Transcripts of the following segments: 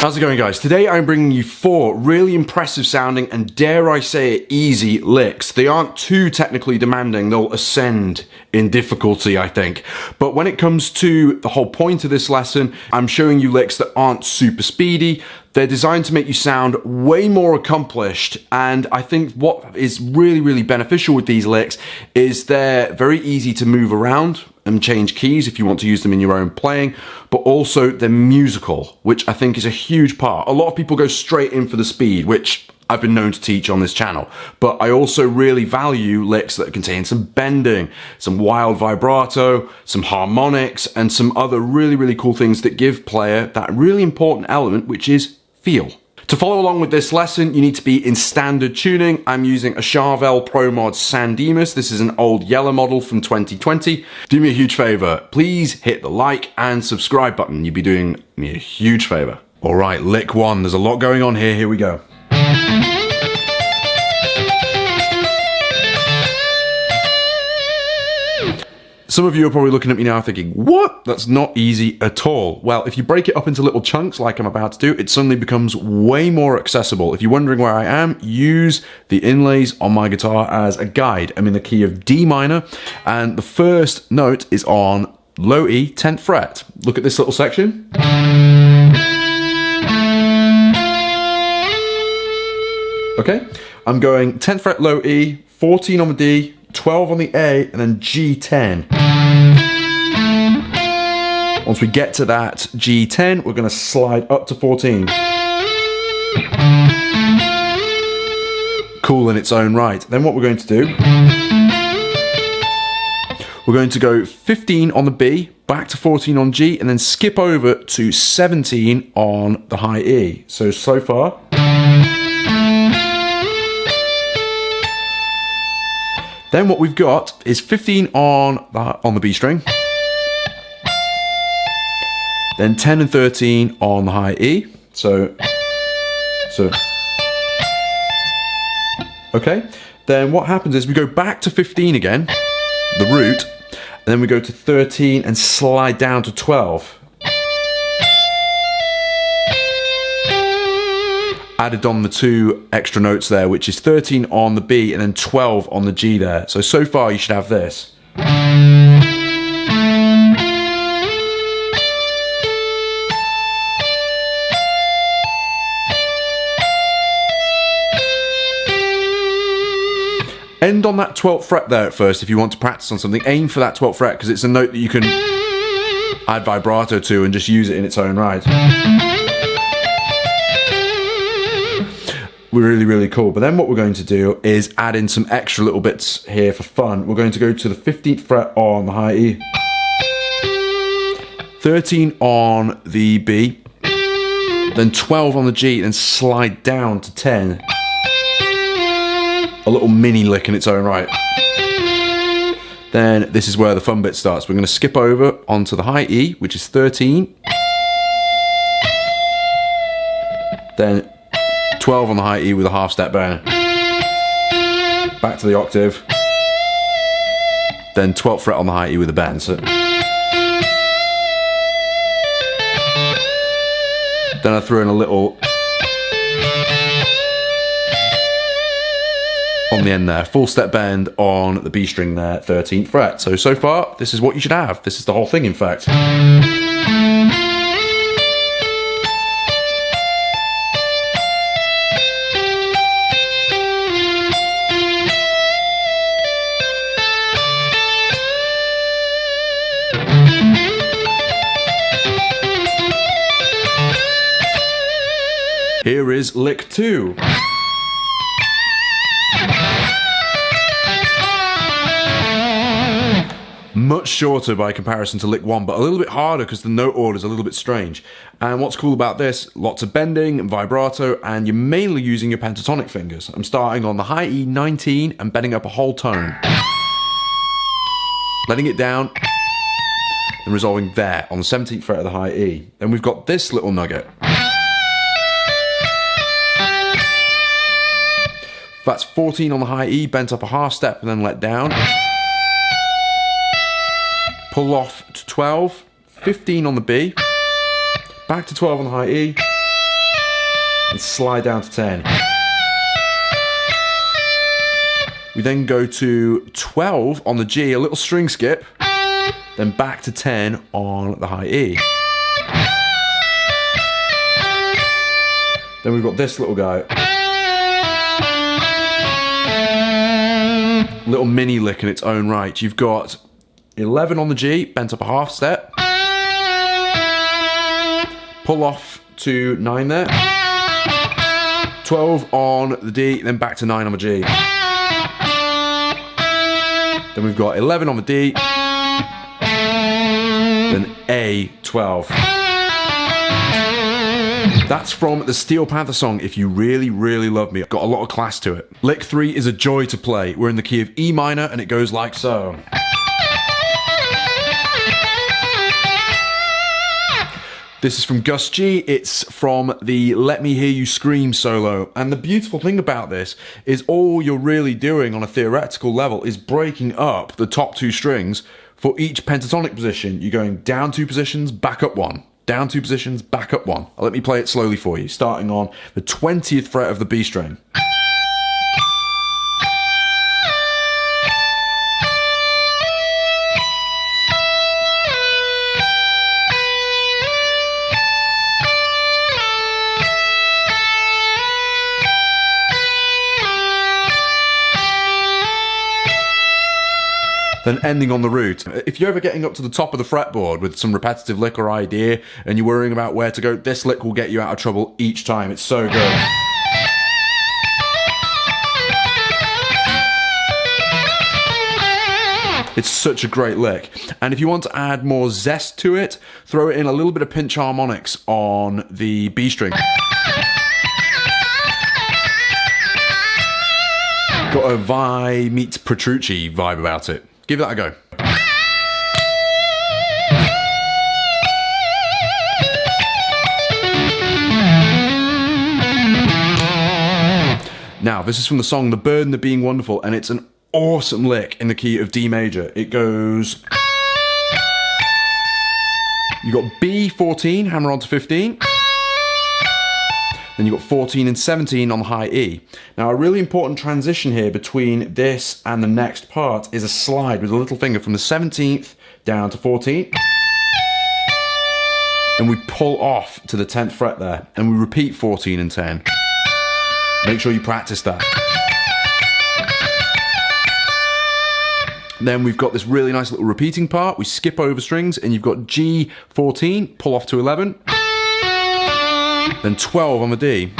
How's it going, guys? Today I'm bringing you 4 really impressive sounding and, dare I say it, easy licks. They aren't too technically demanding, they'll ascend in difficulty, I think. But when it comes to the whole point of this lesson, I'm showing you licks that aren't super speedy. They're designed to make you sound way more accomplished, and I think what is really beneficial with these licks is they're very easy to move around and change keys if you want to use them in your own playing, but also they're musical, which I think is a huge part. A lot of people go straight in for the speed, which I've been known to teach on this channel, but I also really value licks that contain some bending, some wild vibrato, some harmonics, and some other really cool things that give player that really important element, which is feel. To follow along with this lesson, you need to be in standard tuning. I'm using a Charvel Pro Mod San Dimas. This is an old Yella model from 2020. Do me a huge favor. Please hit the like and subscribe button. You'd be doing me a huge favor. All right, lick 1. There's a lot going on here. Here we go. Some of you are probably looking at me now thinking, what? That's not easy at all. Well, if you break it up into little chunks like I'm about to do, it suddenly becomes way more accessible. If you're wondering where I am, use the inlays on my guitar as a guide. I'm in the key of D minor, and the first note is on low E, 10th fret. Look at this little section. Okay, I'm going 10th fret low E, 14 on the D, 12 on the A, and then G10. Once we get to that G10, we're going to slide up to 14. Cool in its own right. Then what we're going to do, we're going to go 15 on the B, back to 14 on G, and then skip over to 17 on the high E. So far. Then what we've got is 15 on the B string, then 10 and 13 on the high E. So okay. Then what happens is we go back to 15 again, the root, and then we go to 13 and slide down to 12. Added on the 2 extra notes there, which is 13 on the B and then 12 on the G there. So far you should have this. End on that 12th fret there at first if you want to practice on something. Aim for that 12th fret because it's a note that you can add vibrato to and just use it in its own right. Really cool. But then what we're going to do is add in some extra little bits here for fun. We're going to go to the 15th fret on the high E, 13 on the B, then 12 on the G, then slide down to 10. A little mini lick in its own right. Then this is where the fun bit starts. We're going to skip over onto the high E, which is 13. Then 12 on the high E with a half step bend. Back to the octave. Then 12th fret on the high E with a bend. So then I threw in a little on the end there. Full step bend on the B string there, 13th fret. So far, this is what you should have. This is the whole thing, in fact. Here is lick 2. Much shorter by comparison to lick 1, but a little bit harder because the note order is a little bit strange. And what's cool about this, lots of bending and vibrato, and you're mainly using your pentatonic fingers. I'm starting on the high E 19 and bending up a whole tone. Letting it down and resolving there on the 17th fret of the high E. Then we've got this little nugget. That's 14 on the high E, bent up a half step and then let down. Pull off to 12, 15 on the B, back to 12 on the high E, and slide down to 10. We then go to 12 on the G, a little string skip, then back to 10 on the high E. Then we've got this little guy. Little mini lick in its own right. You've got 11 on the G, bent up a half step. Pull off to 9 there. 12 on the D, then back to 9 on the G. Then we've got 11 on the D, then A12. That's from the Steel Panther song, If You Really, Really Love Me. Got a lot of class to it. Lick 3 is a joy to play. We're in the key of E minor and it goes like so. This is from Gus G. It's from the Let Me Hear You Scream solo. And the beautiful thing about this is all you're really doing on a theoretical level is breaking up the top 2 strings for each pentatonic position. You're going down 2 positions, back up 1. Down 2 positions, back up 1. Let me play it slowly for you, starting on the 20th fret of the B string. Then ending on the root. If you're ever getting up to the top of the fretboard with some repetitive lick or idea and you're worrying about where to go, this lick will get you out of trouble each time. It's so good. It's such a great lick. And if you want to add more zest to it, throw in a little bit of pinch harmonics on the B string. Got a Vi meets Petrucci vibe about it. Give that a go. Now, this is from the song The Burden of Being Wonderful, and it's an awesome lick in the key of D major. It goes... You got B14, hammer on to 15. Then you've got 14 and 17 on the high E. Now, a really important transition here between this and the next part is a slide with a little finger from the 17th down to 14. Then we pull off to the 10th fret there, and we repeat 14 and 10. Make sure you practice that. Then we've got this really nice little repeating part. We skip over strings, and you've got G14, pull off to 11. Then 12 on the D.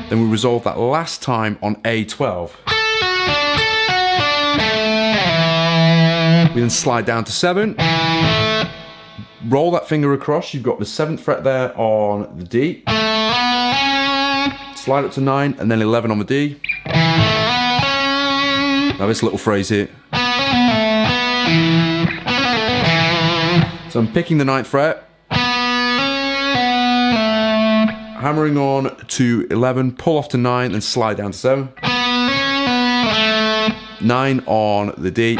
Then we resolve that last time on A12. We then slide down to 7. Roll that finger across. You've got the 7th fret there on the D. Slide up to 9 and then 11 on the D. Now this little phrase here. So I'm picking the 9th fret, hammering on to 11, pull off to 9, then slide down to 7. 9 on the D.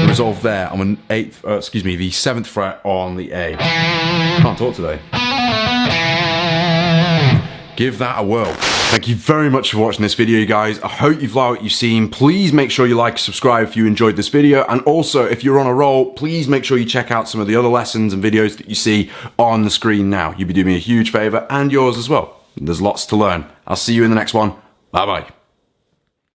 Resolve there. I'm on the 7th fret on the A. Can't talk today. Give that a whirl. Thank you very much for watching this video, guys. I hope you've liked what you've seen. Please make sure you like and subscribe if you enjoyed this video. And also, if you're on a roll, please make sure you check out some of the other lessons and videos that you see on the screen now. You'd be doing me a huge favor, and yours as well. There's lots to learn. I'll see you in the next one. Bye-bye.